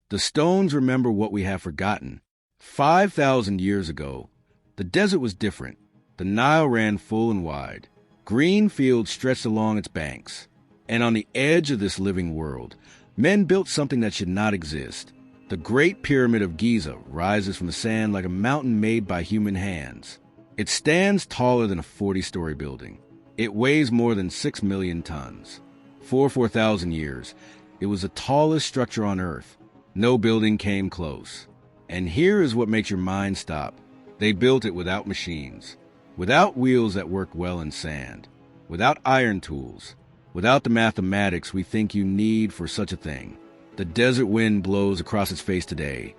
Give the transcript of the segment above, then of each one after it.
The stones remember what we have forgotten. 5,000 years ago, the desert was different. The Nile ran full and wide. Green fields stretched along its banks. And on the edge of this living world, men built something that should not exist. The Great Pyramid of Giza rises from the sand like a mountain made by human hands. It stands taller than a 40-story building. It weighs more than 6 million tons. For 4,000 years, it was the tallest structure on Earth. No building came close. And here is what makes your mind stop. They built it without machines, without wheels that work well in sand, without iron tools, without the mathematics we think you need for such a thing. The desert wind blows across its face today,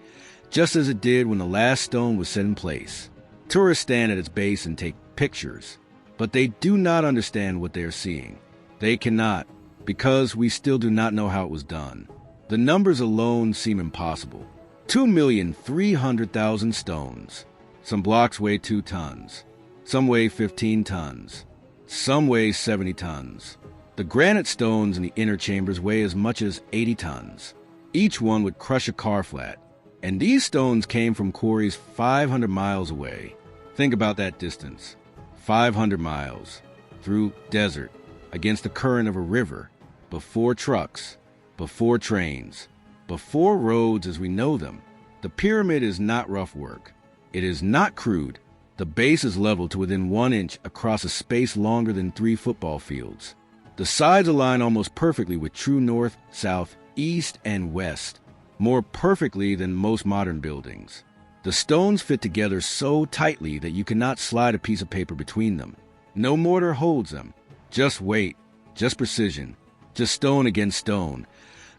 just as it did when the last stone was set in place. Tourists stand at its base and take pictures, but they do not understand what they are seeing. They cannot, because we still do not know how it was done. The numbers alone seem impossible. 2,300,000 stones. Some blocks weigh 2 tons. Some weigh 15 tons. Some weigh 70 tons. The granite stones in the inner chambers weigh as much as 80 tons. Each one would crush a car flat. And these stones came from quarries 500 miles away. Think about that distance. 500 miles. Through desert. Against the current of a river. Before trucks. Before trains. Before roads as we know them. The pyramid is not rough work. It is not crude. The base is leveled to within 1 inch across a space longer than 3 football fields. The sides align almost perfectly with true north, south, east, and west, more perfectly than most modern buildings. The stones fit together so tightly that you cannot slide a piece of paper between them. No mortar holds them. Just weight, just precision, just stone against stone,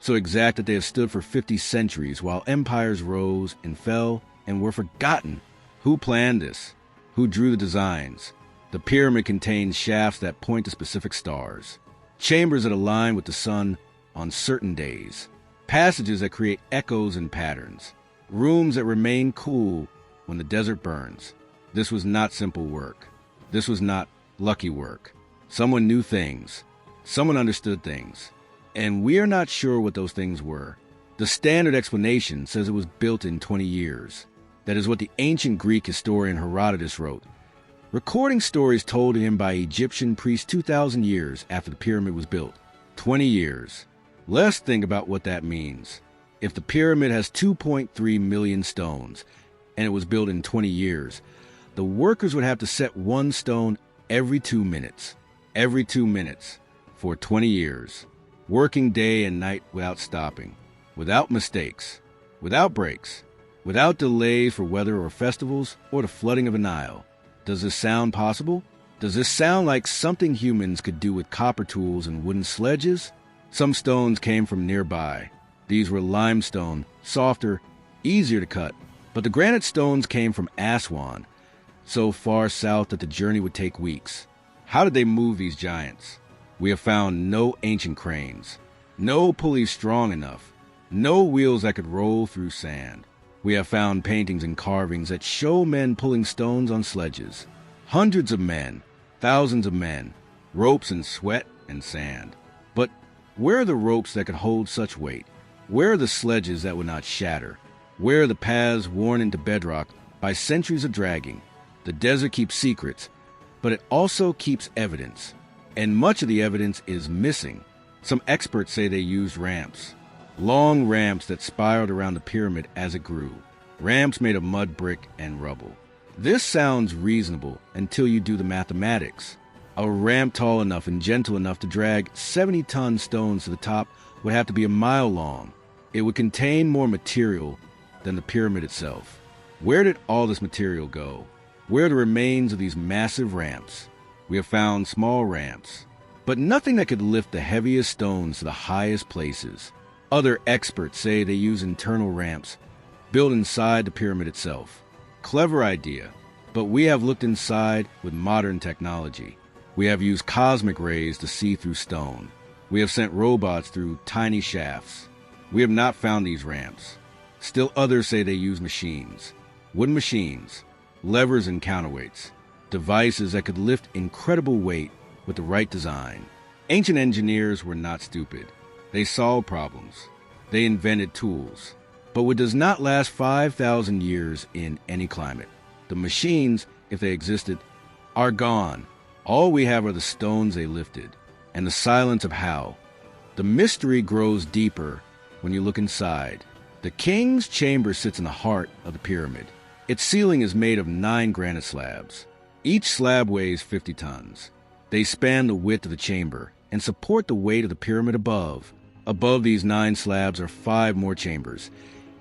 so exact that they have stood for 50 centuries while empires rose and fell and were forgotten. Who planned this? Who drew the designs? The pyramid contains shafts that point to specific stars, chambers that align with the sun on certain days, passages that create echoes and patterns, rooms that remain cool when the desert burns. This was not simple work. This was not lucky work. Someone knew things. Someone understood things. And we are not sure what those things were. The standard explanation says it was built in 20 years. That is what the ancient Greek historian Herodotus wrote, recording stories told to him by Egyptian priests 2,000 years after the pyramid was built. 20 years. Let's think about what that means. If the pyramid has 2.3 million stones, and it was built in 20 years, the workers would have to set one stone every 2 minutes. Every 2 minutes. For 20 years. Working day and night without stopping. Without mistakes. Without breaks. Without delays for weather or festivals or the flooding of a Nile. Does this sound possible? Does this sound like something humans could do with copper tools and wooden sledges? Some stones came from nearby. These were limestone, softer, easier to cut. But the granite stones came from Aswan, so far south that the journey would take weeks. How did they move these giants? We have found no ancient cranes, no pulleys strong enough, no wheels that could roll through sand. We have found paintings and carvings that show men pulling stones on sledges. Hundreds of men, thousands of men, ropes and sweat and sand. But where are the ropes that could hold such weight? Where are the sledges that would not shatter? Where are the paths worn into bedrock by centuries of dragging? The desert keeps secrets, but it also keeps evidence. And much of the evidence is missing. Some experts say they used ramps. Long ramps that spiraled around the pyramid as it grew. Ramps made of mud, brick, and rubble. This sounds reasonable until you do the mathematics. A ramp tall enough and gentle enough to drag 70-ton stones to the top would have to be a mile long. It would contain more material than the pyramid itself. Where did all this material go? Where are the remains of these massive ramps? We have found small ramps, but nothing that could lift the heaviest stones to the highest places. Other experts say they use internal ramps built inside the pyramid itself. Clever idea, but we have looked inside with modern technology. We have used cosmic rays to see through stone. We have sent robots through tiny shafts. We have not found these ramps. Still others say they use machines. Wooden machines, levers and counterweights, devices that could lift incredible weight with the right design. Ancient engineers were not stupid. They solved problems. They invented tools. but what does not last 5,000 years in any climate. The machines, if they existed, are gone. All we have are the stones they lifted, and the silence of how. The mystery grows deeper when you look inside. The king's chamber sits in the heart of the pyramid. Its ceiling is made of 9 granite slabs. Each slab weighs 50 tons. They span the width of the chamber and support the weight of the pyramid above. Above these 9 slabs are 5 more chambers,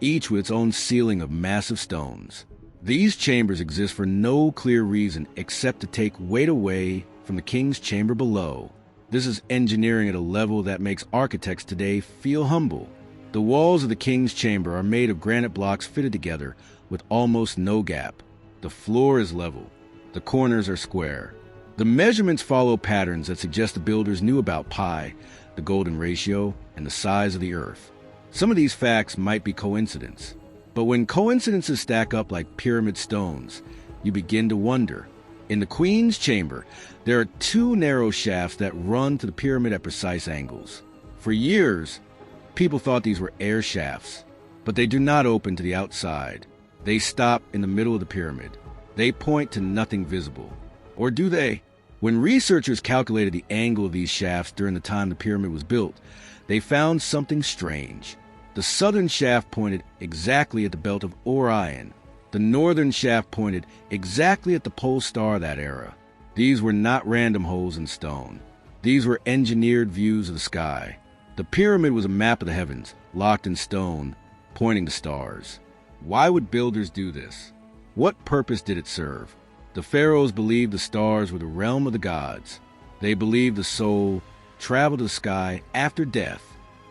each with its own ceiling of massive stones. These chambers exist for no clear reason except to take weight away from the king's chamber below. This is engineering at a level that makes architects today feel humble. The walls of the king's chamber are made of granite blocks fitted together with almost no gap. The floor is level. The corners are square. The measurements follow patterns that suggest the builders knew about pi, the golden ratio, and the size of the earth. Some of these facts might be coincidence, but when coincidences stack up like pyramid stones, you begin to wonder. In the queen's chamber, there are 2 narrow shafts that run to the pyramid at precise angles. For years, people thought these were air shafts, but they do not open to the outside. They stop in the middle of the pyramid. They point to nothing visible. Or do they? When researchers calculated the angle of these shafts during the time the pyramid was built, they found something strange. The southern shaft pointed exactly at the belt of Orion. The northern shaft pointed exactly at the pole star of that era. These were not random holes in stone. These were engineered views of the sky. The pyramid was a map of the heavens, locked in stone, pointing to stars. Why would builders do this? What purpose did it serve? The pharaohs believed the stars were the realm of the gods. They believed the soul traveled to the sky after death.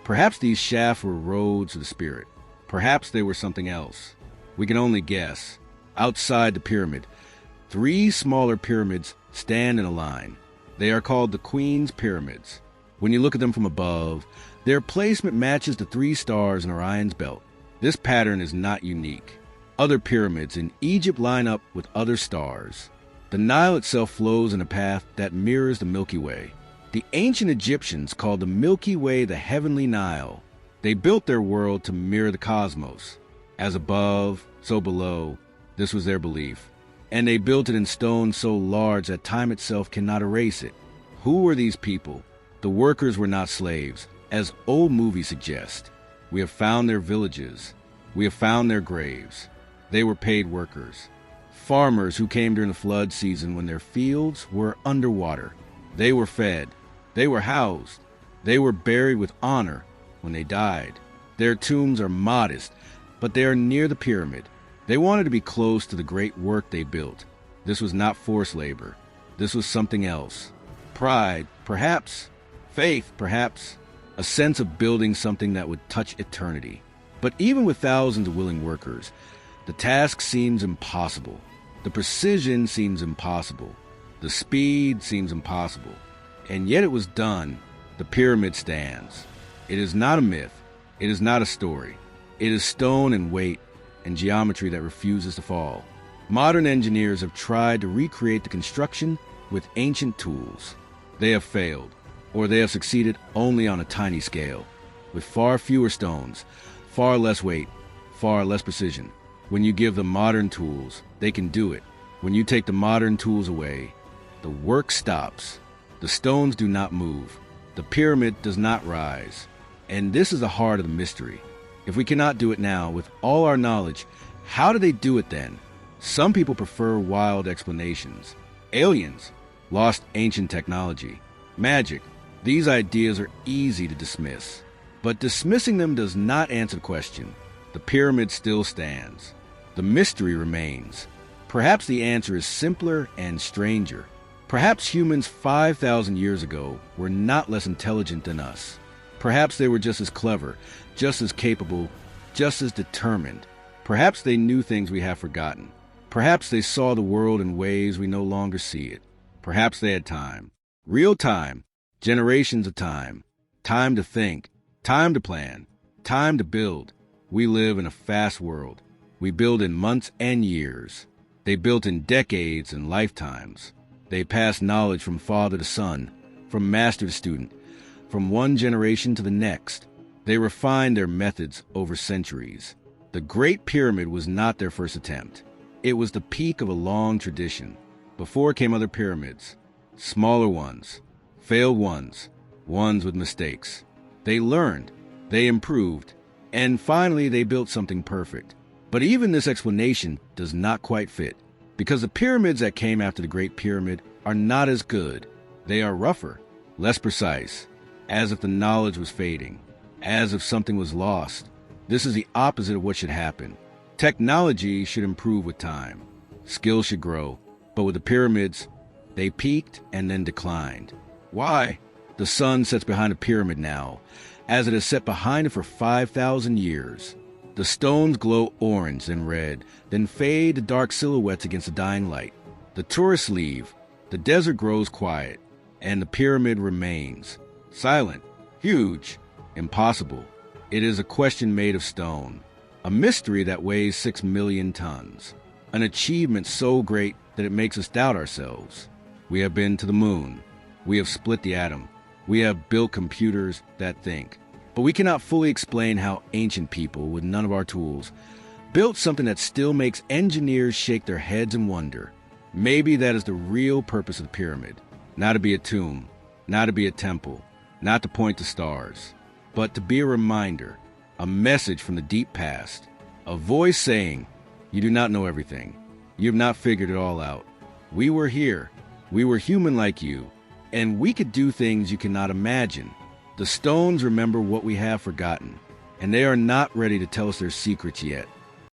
Perhaps these shafts were roads to the spirit. Perhaps they were something else. We can only guess. Outside the pyramid, 3 smaller pyramids stand in a line. They are called the Queen's Pyramids. When you look at them from above, their placement matches the 3 stars in Orion's belt. This pattern is not unique. Other pyramids in Egypt line up with other stars. The Nile itself flows in a path that mirrors the Milky Way. The ancient Egyptians called the Milky Way the Heavenly Nile. They built their world to mirror the cosmos. As above, so below. This was their belief. And they built it in stone so large that time itself cannot erase it. Who were these people? The workers were not slaves, as old movies suggest. We have found their villages. We have found their graves. They were paid workers. Farmers who came during the flood season when their fields were underwater. They were fed. They were housed. They were buried with honor when they died. Their tombs are modest, but they are near the pyramid. They wanted to be close to the great work they built. This was not forced labor. This was something else. Pride, perhaps. Faith, perhaps. A sense of building something that would touch eternity. But even with thousands of willing workers, the task seems impossible. The precision seems impossible. The speed seems impossible. And yet it was done. The pyramid stands. It is not a myth. It is not a story. It is stone and weight and geometry that refuses to fall. Modern engineers have tried to recreate the construction with ancient tools. They have failed, or they have succeeded only on a tiny scale, with far fewer stones, far less weight, far less precision. When you give them modern tools, they can do it. When you take the modern tools away, the work stops. The stones do not move. The pyramid does not rise. And this is the heart of the mystery. If we cannot do it now with all our knowledge, how do they do it then? Some people prefer wild explanations. Aliens, lost ancient technology, magic. These ideas are easy to dismiss. But dismissing them does not answer the question. The pyramid still stands. The mystery remains. Perhaps the answer is simpler and stranger. Perhaps humans 5,000 years ago were not less intelligent than us. Perhaps they were just as clever, just as capable, just as determined. Perhaps they knew things we have forgotten. Perhaps they saw the world in ways we no longer see it. Perhaps they had time. Real time. Generations of time. Time to think. Time to plan. Time to build. We live in a fast world. We build in months and years. They built in decades and lifetimes. They passed knowledge from father to son, from master to student, from one generation to the next. They refined their methods over centuries. The Great Pyramid was not their first attempt. It was the peak of a long tradition. Before came other pyramids, smaller ones, failed ones, ones with mistakes. They learned, they improved, and finally they built something perfect. But even this explanation does not quite fit, because the pyramids that came after the Great Pyramid are not as good. They are rougher, less precise, as if the knowledge was fading, as if something was lost. This is the opposite of what should happen. Technology should improve with time. Skill should grow. But with the pyramids, they peaked and then declined. Why? The sun sets behind a pyramid now, as it has set behind it for 5,000 years. The stones glow orange and red, then fade to dark silhouettes against the dying light. The tourists leave, the desert grows quiet, and the pyramid remains. Silent, huge, impossible. It is a question made of stone, a mystery that weighs 6 million tons, an achievement so great that it makes us doubt ourselves. We have been to the moon. We have split the atom. We have built computers that think. But we cannot fully explain how ancient people, with none of our tools, built something that still makes engineers shake their heads in wonder. Maybe that is the real purpose of the pyramid. Not to be a tomb, not to be a temple, not to point to stars, but to be a reminder, a message from the deep past, a voice saying, you do not know everything. You have not figured it all out. We were here. We were human like you, and we could do things you cannot imagine. The stones remember what we have forgotten, and they are not ready to tell us their secrets yet.